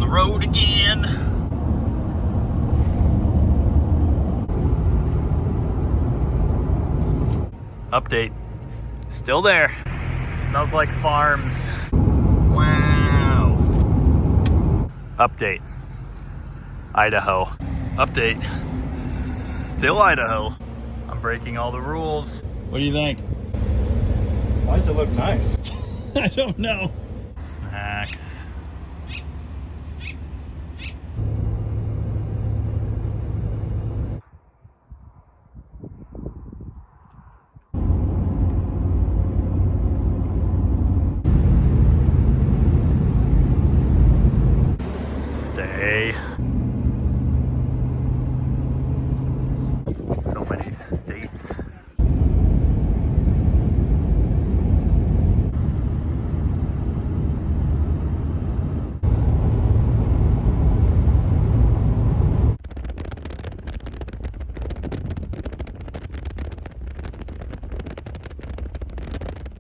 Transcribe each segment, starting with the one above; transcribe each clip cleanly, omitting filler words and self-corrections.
the road again. Update. Still there. Smells like farms. Wow. Update. Idaho. Update. Still Idaho. I'm breaking all the rules. What do you think? Why does it look nice? I don't know. Snacks. Stay. So many states.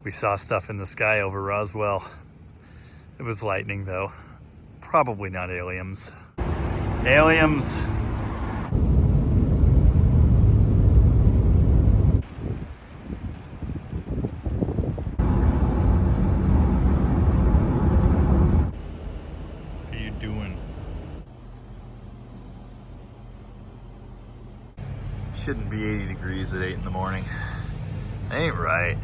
We saw stuff in the sky over Roswell. It was lightning though. Probably not aliens. Aliens! What are you doing? Shouldn't be 80 degrees at 8 in the morning. Ain't right.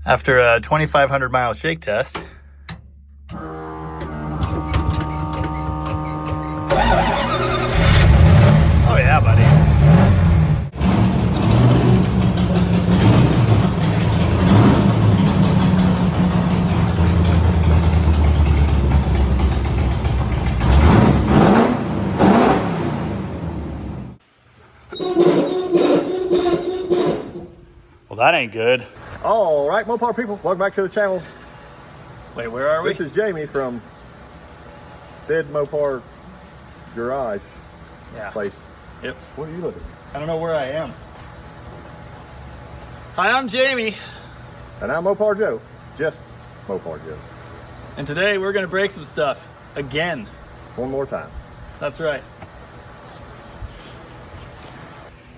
After a 2,500 mile shake test. Oh yeah, buddy. Well, that ain't good. All right, Mopar people, welcome back to the channel. Wait, where are we? This is Jamie from Dead Mopar Garage place. Yep. What are you looking I don't know where I am. Hi, I'm Jamie. at? And I'm Mopar Joe, just Mopar Joe. And today we're gonna break some stuff. Again. One more time. That's right.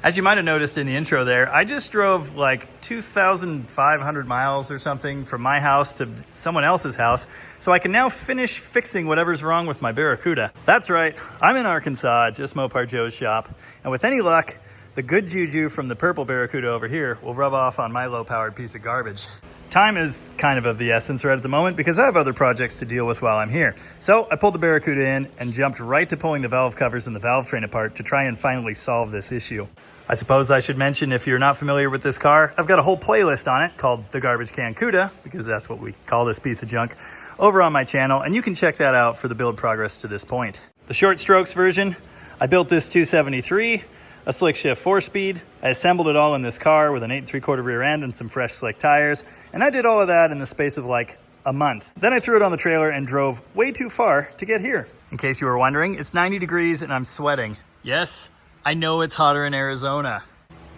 As you might have noticed in the intro there, I just drove like 2,500 miles or something from my house to someone else's house, so I can now finish fixing whatever's wrong with my Barracuda. That's right, I'm in Arkansas, just Mopar Joe's shop, and with any luck, the good juju from the purple Barracuda over here will rub off on my low-powered piece of garbage. Time is kind of the essence right at the moment because I have other projects to deal with while I'm here. So I pulled the Barracuda in and jumped right to pulling the valve covers and the valve train apart to try and finally solve this issue. I suppose I should mention, if you're not familiar with this car, I've got a whole playlist on it called The Garbage Can Cuda, because that's what we call this piece of junk, over on my channel, and you can check that out for the build progress to this point. The short strokes version, I built this 273, a slick shift 4-speed. I assembled it all in this car with an 8 3/4 rear end and some fresh slick tires, and I did all of that in the space of like a month. Then I threw it on the trailer and drove way too far to get here. In case you were wondering, it's 90 degrees and I'm sweating. Yes, I know it's hotter in Arizona.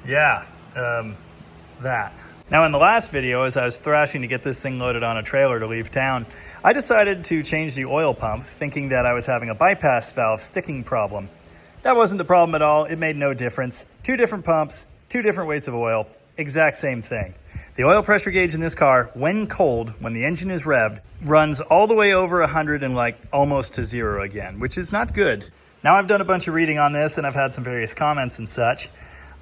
Yeah, that. Now in the last video, as I was thrashing to get this thing loaded on a trailer to leave town, I decided to change the oil pump, thinking that I was having a bypass valve sticking problem. That wasn't the problem at all. It made no difference. 2 different pumps, 2 different weights of oil, exact same thing. The oil pressure gauge in this car, when cold, when the engine is revved, runs all the way over 100 and like almost to 0 again, which is not good. Now I've done a bunch of reading on this and I've had some various comments and such.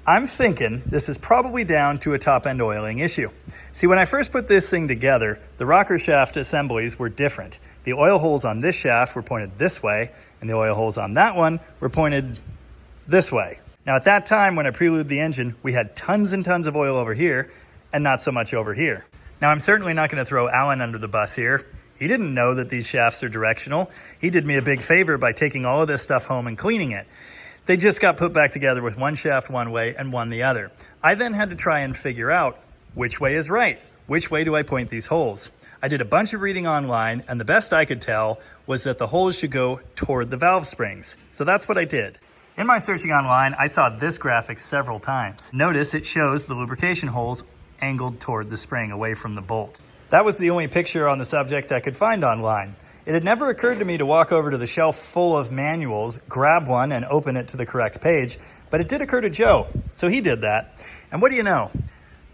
I'm thinking this is probably down to a top-end oiling issue. See, when I first put this thing together, the rocker shaft assemblies were different. The oil holes on this shaft were pointed this way, and the oil holes on that one were pointed this way. Now at that time, when I preluded the engine, we had tons and tons of oil over here, and not so much over here. Now I'm certainly not going to throw Alan under the bus here. He didn't know that these shafts are directional. He did me a big favor by taking all of this stuff home and cleaning it. They just got put back together with one shaft one way and one the other. I then had to try and figure out which way is right. Which way do I point these holes? I did a bunch of reading online, and the best I could tell was that the holes should go toward the valve springs. So that's what I did. In my searching online, I saw this graphic several times. Notice it shows the lubrication holes angled toward the spring away from the bolt. That was the only picture on the subject I could find online. It had never occurred to me to walk over to the shelf full of manuals, grab one, and open it to the correct page, but it did occur to Joe, so he did that. And what do you know?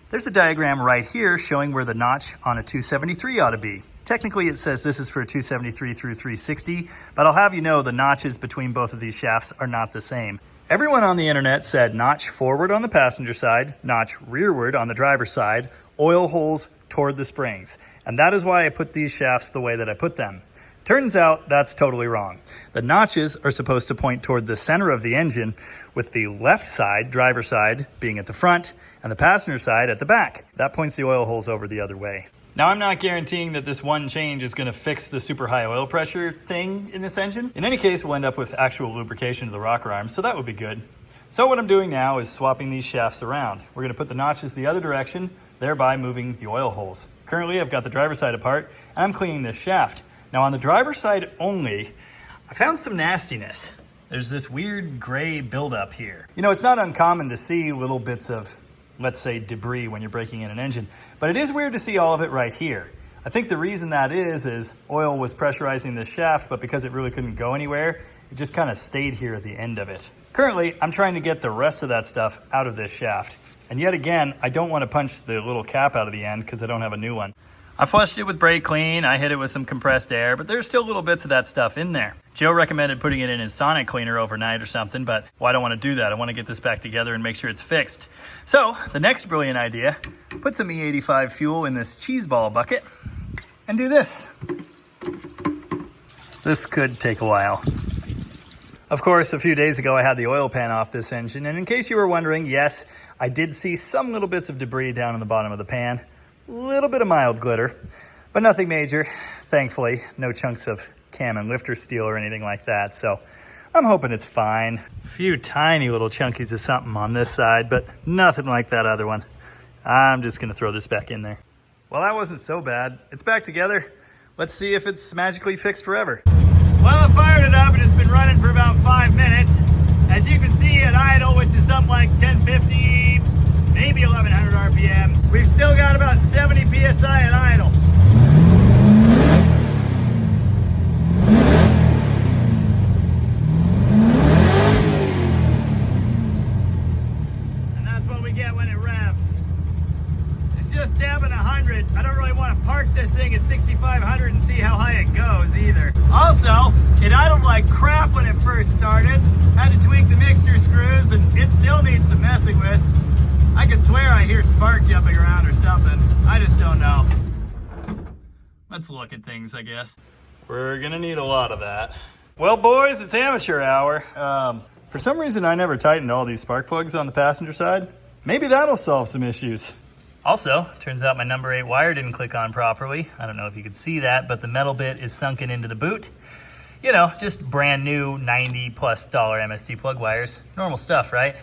There's a diagram right here showing where the notch on a 273 ought to be. Technically, it says this is for a 273 through 360, but I'll have you know the notches between both of these shafts are not the same. Everyone on the internet said notch forward on the passenger side, notch rearward on the driver's side, oil holes toward the springs. And that is why I put these shafts the way that I put them. Turns out that's totally wrong. The notches are supposed to point toward the center of the engine, with the left side, driver's side, being at the front, and the passenger side at the back. That points the oil holes over the other way. Now, I'm not guaranteeing that this one change is going to fix the super high oil pressure thing in this engine. In any case, we'll end up with actual lubrication of the rocker arms, so that would be good. So what I'm doing now is swapping these shafts around. We're going to put the notches the other direction, thereby moving the oil holes. Currently, I've got the driver's side apart, and I'm cleaning this shaft. Now, on the driver's side only, I found some nastiness. There's this weird gray buildup here. You know, it's not uncommon to see little bits of, let's say, debris when you're breaking in an engine, but it is weird to see all of it right here. I think the reason that is oil was pressurizing this shaft, but because it really couldn't go anywhere, it just kind of stayed here at the end of it. Currently, I'm trying to get the rest of that stuff out of this shaft. And yet again, I don't want to punch the little cap out of the end because I don't have a new one. I flushed it with brake clean, I hit it with some compressed air, but there's still little bits of that stuff in there. Joe recommended putting it in his sonic cleaner overnight or something, but well, I don't want to do that. I want to get this back together and make sure it's fixed. So, the next brilliant idea, put some E85 fuel in this cheese ball bucket and do this. This could take a while. Of course, a few days ago I had the oil pan off this engine, and in case you were wondering, yes, I did see some little bits of debris down in the bottom of the pan. A little bit of mild glitter, but nothing major. Thankfully, no chunks of cam and lifter steel or anything like that, so I'm hoping it's fine. A few tiny little chunkies of something on this side, but nothing like that other one. I'm just gonna throw this back in there. Well, that wasn't so bad. It's back together. Let's see if it's magically fixed forever. Well, I fired it up and it's been running for about 5 minutes. As you can see at idle, which is something like 1050, maybe 1100 RPM, we've still got about 70 PSI at idle. And that's what we get when it revs. It's just dabbing 100. I don't really want to park this thing at 6,500 and see how high it goes either. Also, it idled like crap when it first started. Had to tweak the mixture screws and it still needs some messing with. I could swear I hear spark jumping around or something. I just don't know. Let's look at things, I guess. We're gonna need a lot of that. Well, boys, it's amateur hour. For some reason, I never tightened all these spark plugs on the passenger side. Maybe that'll solve some issues. Also, turns out my number 8 wire didn't click on properly. I don't know if you could see that, but the metal bit is sunken into the boot. You know, just brand new $90+ MSD plug wires. Normal stuff, right?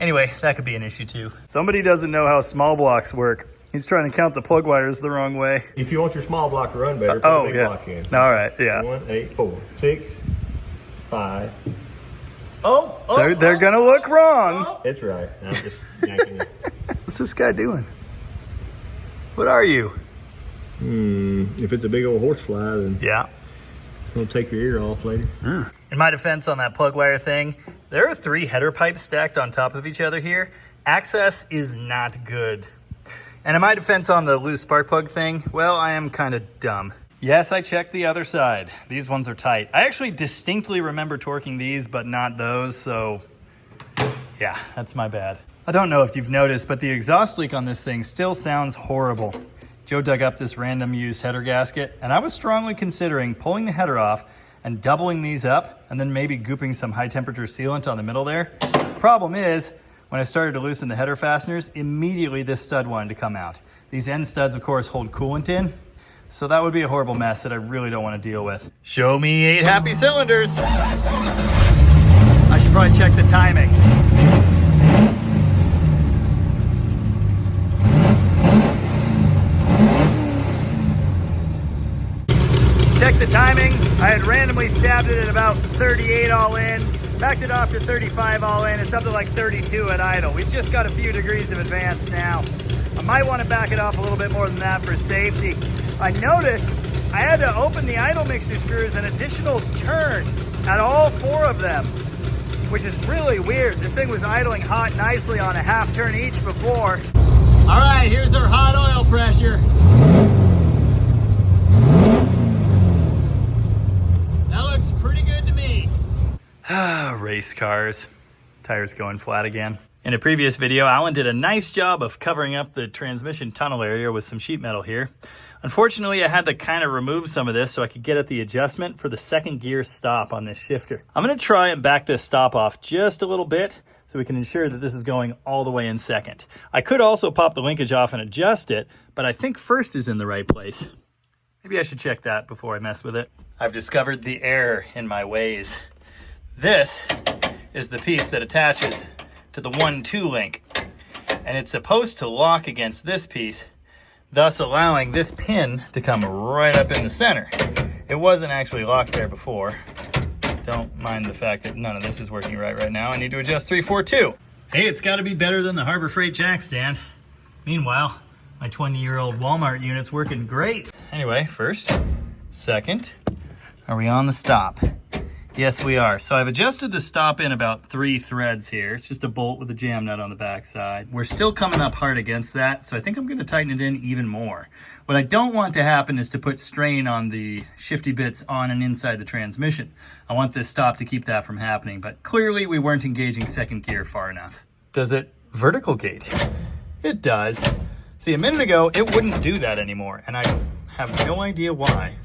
Anyway, that could be an issue too. Somebody doesn't know how small blocks work. He's trying to count the plug wires the wrong way. If you want your small block to run better, put a big block in. All right, yeah. 1, 8, 4, 6, 5. They're gonna look wrong. It's right. I'm just yanking it. What's this guy doing? What are you? If it's a big old horsefly, then yeah, it'll take your ear off later. In my defense on that plug wire thing, there are 3 header pipes stacked on top of each other here. Access is not good. And in my defense on the loose spark plug thing, well, I am kind of dumb. Yes, I checked the other side. These ones are tight. I actually distinctly remember torquing these, but not those, so yeah, that's my bad. I don't know if you've noticed, but the exhaust leak on this thing still sounds horrible. Joe dug up this random used header gasket, and I was strongly considering pulling the header off and doubling these up, and then maybe gooping some high temperature sealant on the middle there. Problem is, when I started to loosen the header fasteners, immediately this stud wanted to come out. These end studs, of course, hold coolant in, so that would be a horrible mess that I really don't want to deal with. Show me 8 happy cylinders. I should probably check the timing. Check the timing. I had randomly stabbed it at about 38 all in, backed it off to 35 all in, and something like 32 at idle. We've just got a few degrees of advance now. I might want to back it off a little bit more than that for safety. I noticed I had to open the idle mixture screws an additional turn at all 4 of them, which is really weird. This thing was idling hot nicely on a half turn each before. All right, here's our hot oil pressure. That looks pretty good to me. Race cars. Tires going flat again. In a previous video, Alan did a nice job of covering up the transmission tunnel area with some sheet metal here. Unfortunately, I had to kind of remove some of this so I could get at the adjustment for the second gear stop on this shifter. I'm going to try and back this stop off just a little bit so we can ensure that this is going all the way in second. I could also pop the linkage off and adjust it, but I think first is in the right place. Maybe I should check that before I mess with it. I've discovered the error in my ways. This is the piece that attaches to the 1-2 link, and it's supposed to lock against this piece, thus allowing this pin to come right up in the center. It wasn't actually locked there before. Don't mind the fact that none of this is working right now. I need to adjust 342. Hey, it's got to be better than the Harbor Freight jack stand. Meanwhile, my 20-year-old Walmart unit's working great. Anyway, first, second, are we on the stop? Yes, we are. So I've adjusted the stop in about 3 threads here. It's just a bolt with a jam nut on the back side. We're still coming up hard against that, so I think I'm going to tighten it in even more. What I don't want to happen is to put strain on the shifty bits on and inside the transmission. I want this stop to keep that from happening, but clearly we weren't engaging second gear far enough. Does it vertical gate? It does. See, a minute ago, it wouldn't do that anymore, and I have no idea why.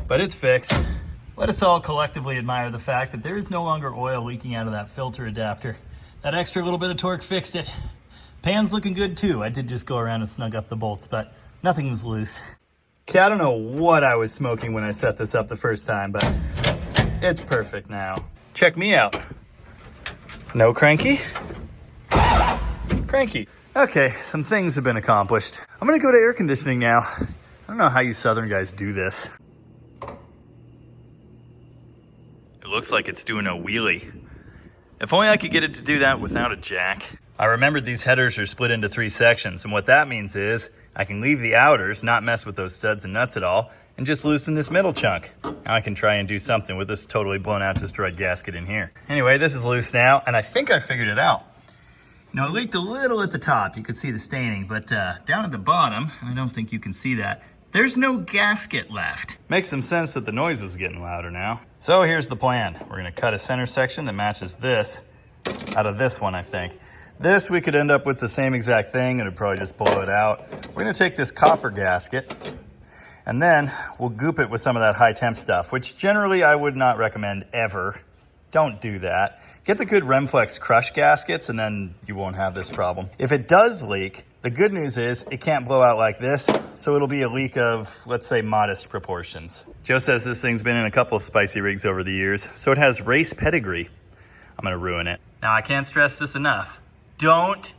But it's fixed. Let us all collectively admire the fact that there is no longer oil leaking out of that filter adapter. That extra little bit of torque fixed it. Pan's looking good too. I did just go around and snug up the bolts, but nothing was loose. Okay, I don't know what I was smoking when I set this up the first time, but it's perfect now. Check me out. No cranky? Cranky. Okay, some things have been accomplished. I'm gonna go to air conditioning now. I don't know how you Southern guys do this. It looks like it's doing a wheelie. If only I could get it to do that without a jack. I remembered these headers are split into 3 sections, and what that means is I can leave the outers, not mess with those studs and nuts at all, and just loosen this middle chunk. Now I can try and do something with this totally blown out destroyed gasket in here. Anyway, this is loose now, and I think I figured it out. You know, it leaked a little at the top. You could see the staining, but down at the bottom, I don't think you can see that, there's no gasket left. Makes some sense that the noise was getting louder now. So here's the plan. We're gonna cut a center section that matches this out of this one, I think. This, we could end up with the same exact thing, and it'd probably just blow it out. We're gonna take this copper gasket, and then we'll goop it with some of that high temp stuff, which generally I would not recommend ever. Don't do that. Get the good Remflex crush gaskets, and then you won't have this problem. If it does leak, the good news is it can't blow out like this, so it'll be a leak of, let's say, modest proportions. Joe says this thing's been in a couple of spicy rigs over the years, so it has race pedigree. I'm gonna ruin it. Now, I can't stress this enough. Don't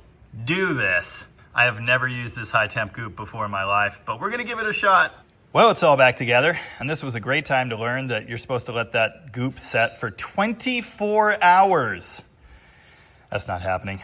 do this. I have never used this high temp goop before in my life, but we're gonna give it a shot. Well, it's all back together, and this was a great time to learn that you're supposed to let that goop set for 24 hours. That's not happening.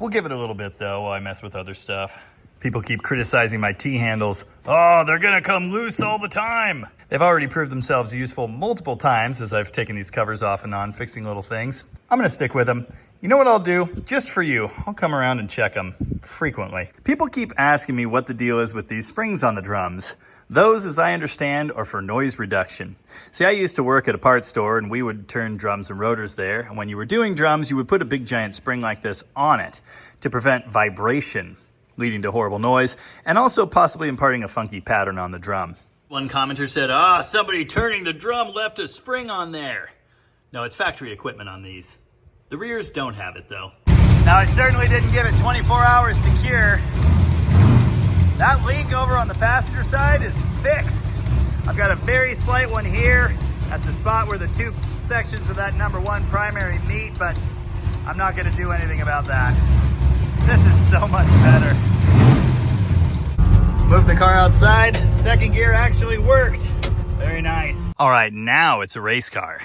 We'll give it a little bit though while I mess with other stuff. People keep criticizing my T-handles. Oh, they're gonna come loose all the time. They've already proved themselves useful multiple times as I've taken these covers off and on, fixing little things. I'm gonna stick with them. You know what I'll do? Just for you, I'll come around and check them frequently. People keep asking me what the deal is with these springs on the drums. Those, as I understand, are for noise reduction. See, I used to work at a parts store, and we would turn drums and rotors there. And when you were doing drums, you would put a big giant spring like this on it to prevent vibration, leading to horrible noise, and also possibly imparting a funky pattern on the drum. One commenter said, somebody turning the drum left a spring on there. No, it's factory equipment on these. The rears don't have it, though. Now, I certainly didn't give it 24 hours to cure. That leak over on the passenger side is fixed. I've got a very slight one here at the spot where the 2 sections of that number 1 primary meet, but I'm not gonna do anything about that. This is so much better. Moved the car outside, second gear actually worked. Very nice. All right, now it's a race car.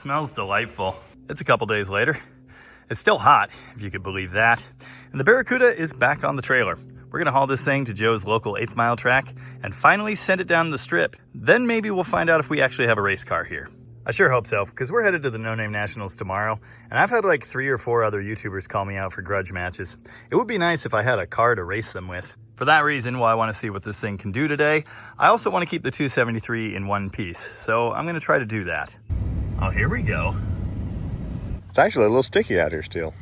Smells delightful. It's a couple days later. It's still hot, if you could believe that. And the Barracuda is back on the trailer. We're gonna haul this thing to Joe's local 8th mile track and finally send it down the strip. Then maybe we'll find out if we actually have a race car here. I sure hope so, because we're headed to the No Name Nationals tomorrow, and I've had like 3 or 4 other YouTubers call me out for grudge matches. It would be nice if I had a car to race them with. For that reason, while I want to see what this thing can do today, I also want to keep the 273 in one piece, so I'm going to try to do that. Oh, here we go. It's actually a little sticky out here still.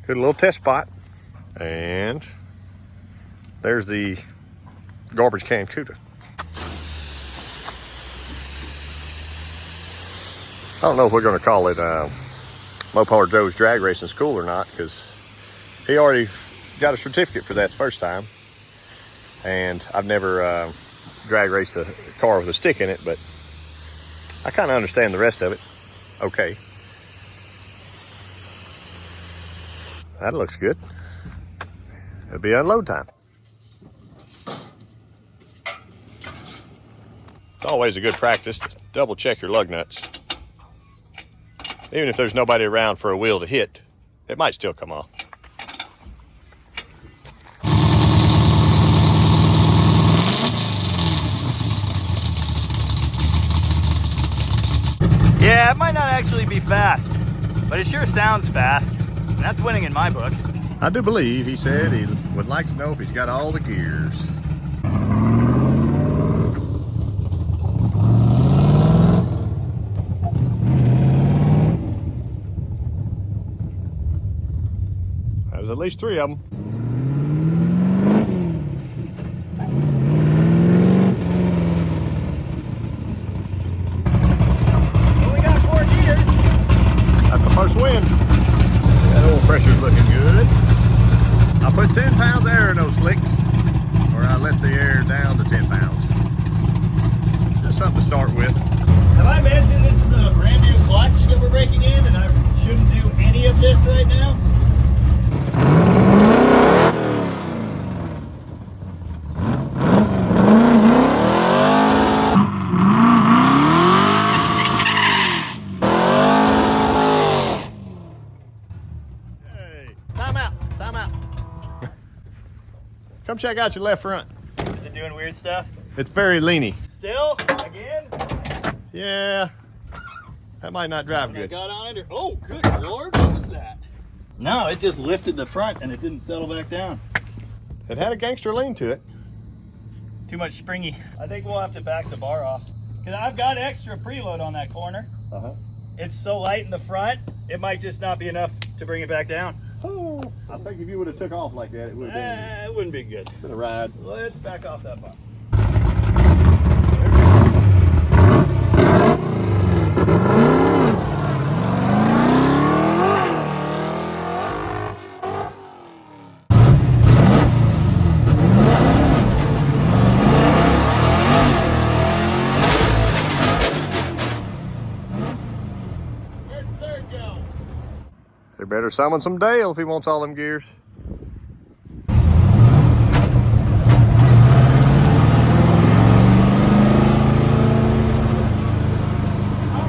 Good little test spot. And there's the garbage can Cuda. I don't know if we're going to call it Mopar Joe's Drag Racing School or not, because he already got a certificate for that the first time. And I've never drag raced a car with a stick in it, but I kind of understand the rest of it. Okay. That looks good. It'll be unload time. It's always a good practice to double check your lug nuts. Even if there's nobody around for a wheel to hit, it might still come off. Yeah, it might not actually be fast, but it sure sounds fast. And that's winning in my book. I do believe he said he would like to know if he's got all the gears. That was at least 3 of them. Only got 4 gears. That's the first win. That oil pressure's looking good. I put 10 pounds of air in those slicks, or I let the air down to 10 pounds. Just something to start with. Have I mentioned this is a brand new clutch that we're breaking in and I shouldn't do any of this right now? Hey, time out, time out. Come check out your left front. Is it doing weird stuff? It's very leany. Still? Again? Yeah, that might not drive I good. got on it. Oh, good Lord, what was that? No, it just lifted the front and it didn't settle back down. It had a gangster lean to it. Too much springy. I think we'll have to back the bar off. Because I've got extra preload on that corner. It's so light in the front, it might just not be enough to bring it back down. Oh, I think if you would have took off like that, it would have It wouldn't be good. been a ride. Let's back off that bar. Where'd third go? They better summon some Dale if he wants all them gears. All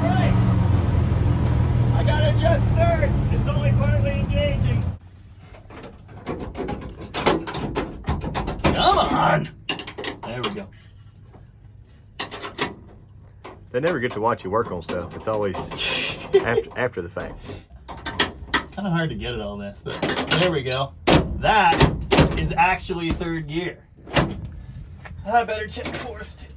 right. I gotta adjust third. It's only partly engaging. Come on. There we go. They never get to watch you work on stuff. It's always after the fact. Kind of hard to get at all this, but there we go. That is actually third gear. I better check first.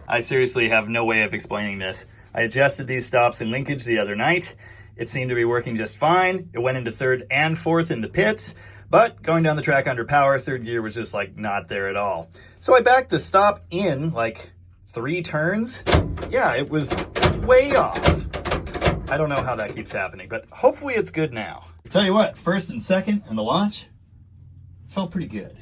I seriously have no way of explaining this. I adjusted these stops and linkage the other night. It seemed to be working just fine. It went into third and fourth in the pits, but going down the track under power, third gear was just like not there at all. So I backed the stop in like 3 turns. Yeah, it was way off. I don't know how that keeps happening, but hopefully it's good now. Tell you what, first and second in the launch felt pretty good.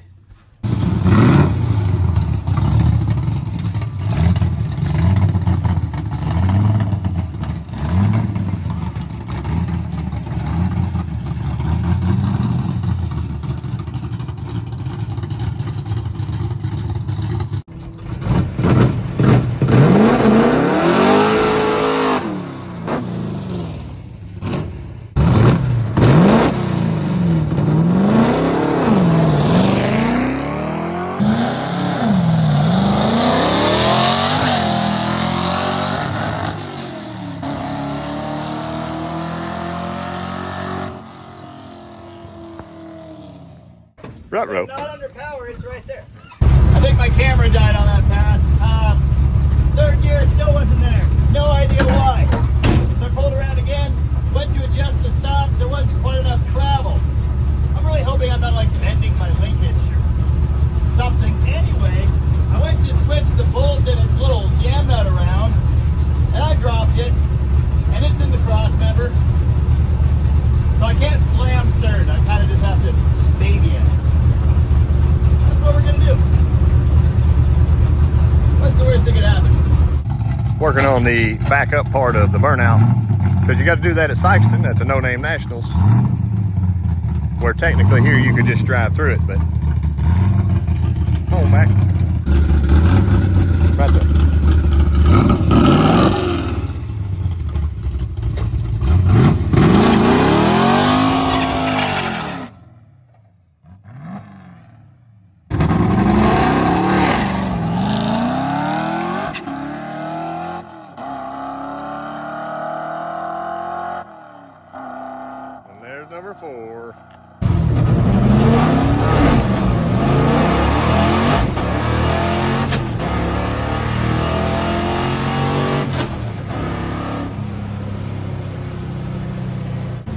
Ruh-roh. Not under power, it's right there. I think my camera died on that pass. Third gear still wasn't there. No idea why. So I pulled around again, went to adjust the stop. There wasn't quite enough travel. I'm really hoping I'm not like bending my linkage or something. Anyway, I went to switch the bolt and its little jam nut around, and I dropped it, and it's in the cross member. So I can't slam third. I kind of just have to baby it. That's what we're gonna do. What's the worst that could happen? Working on the backup part of the burnout, because you got to do that at Sikeston. That's a no-name nationals, where technically here you could just drive through it, but hold back right there. Number 4.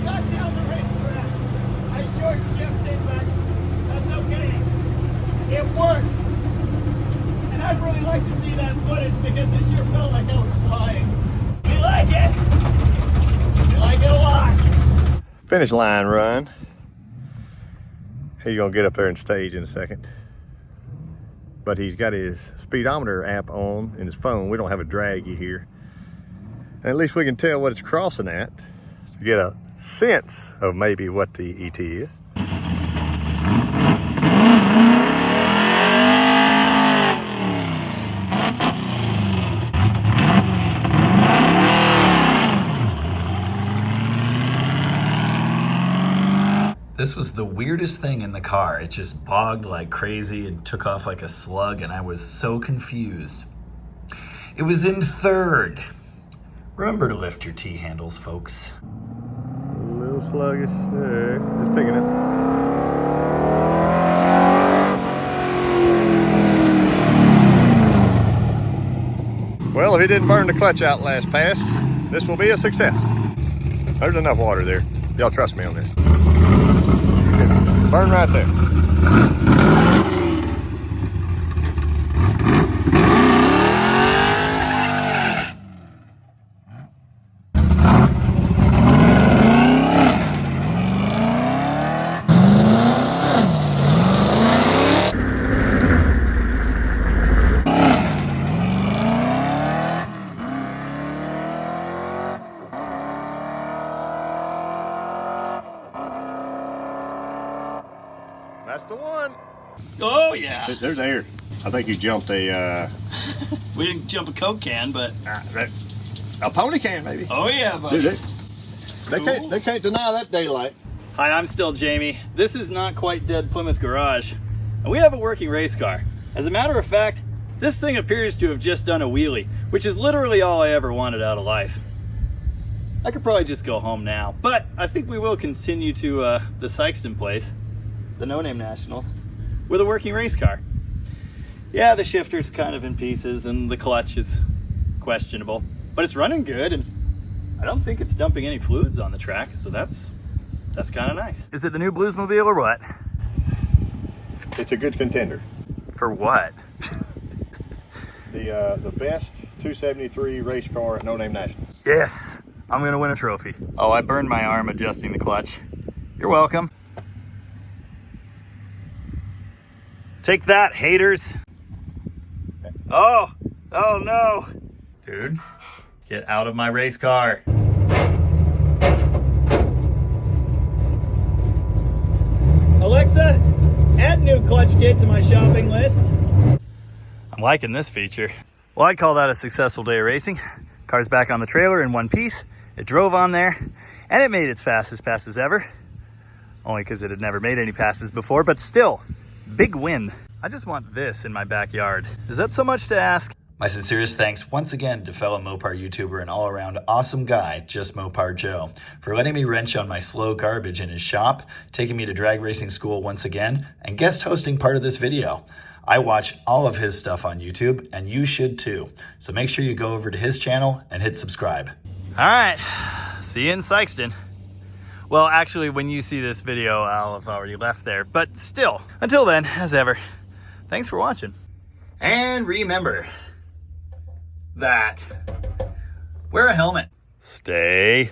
Got down the racetrack. I short shifted, but that's okay. It works. And I'd really like to see that footage because it sure felt like I was flying. We like it. We like it a lot. Finish line run. He's gonna get up there and stage in a second. But he's got his speedometer app on in his phone. We don't have a draggy here. And at least we can tell what it's crossing at to get a sense of maybe what the ET is. This was the weirdest thing in the car. It just bogged like crazy and took off like a slug, and I was so confused. It was in third. Remember to lift your T-handles, folks. A little sluggish there. Just picking up. Well, if he didn't burn the clutch out last pass, this will be a success. There's enough water there. Y'all trust me on this. Burn right there. That's the one. Oh, yeah. There's air. I think you jumped a... We didn't jump a Coke can, but... a pony can, maybe. Oh, yeah, buddy. Dude, they can't deny that daylight. Hi, I'm still Jamie. This is Not Quite Dead Plymouth Garage, and we have a working race car. As a matter of fact, this thing appears to have just done a wheelie, which is literally all I ever wanted out of life. I could probably just go home now, but I think we will continue to the Sikeston place, the No Name Nationals, with a working race car. Yeah, the shifter's kind of in pieces and the clutch is questionable, but it's running good and I don't think it's dumping any fluids on the track, so that's kind of nice. Is it the new Bluesmobile or what? It's a good contender. For what? The best 273 race car at No Name National. Yes, I'm gonna win a trophy. Oh, I burned my arm adjusting the clutch. You're welcome. Take that, haters. Oh no. Dude, get out of my race car. Alexa, add new clutch kit to my shopping list. I'm liking this feature. Well, I'd call that a successful day of racing. Car's back on the trailer in one piece. It drove on there, and it made its fastest passes ever. Only because it had never made any passes before, but still, big win. I just want this in my backyard. Is that so much to ask? My sincerest thanks once again to fellow Mopar YouTuber and all-around awesome guy, Just Mopar Joe, for letting me wrench on my slow garbage in his shop, taking me to drag racing school once again, and guest hosting part of this video. I watch all of his stuff on YouTube, and you should too. So make sure you go over to his channel and hit subscribe. All right, see you in Sikeston. Well, actually, when you see this video, I'll have already left there. But still, until then, as ever, thanks for watching. And remember that wear a helmet. Stay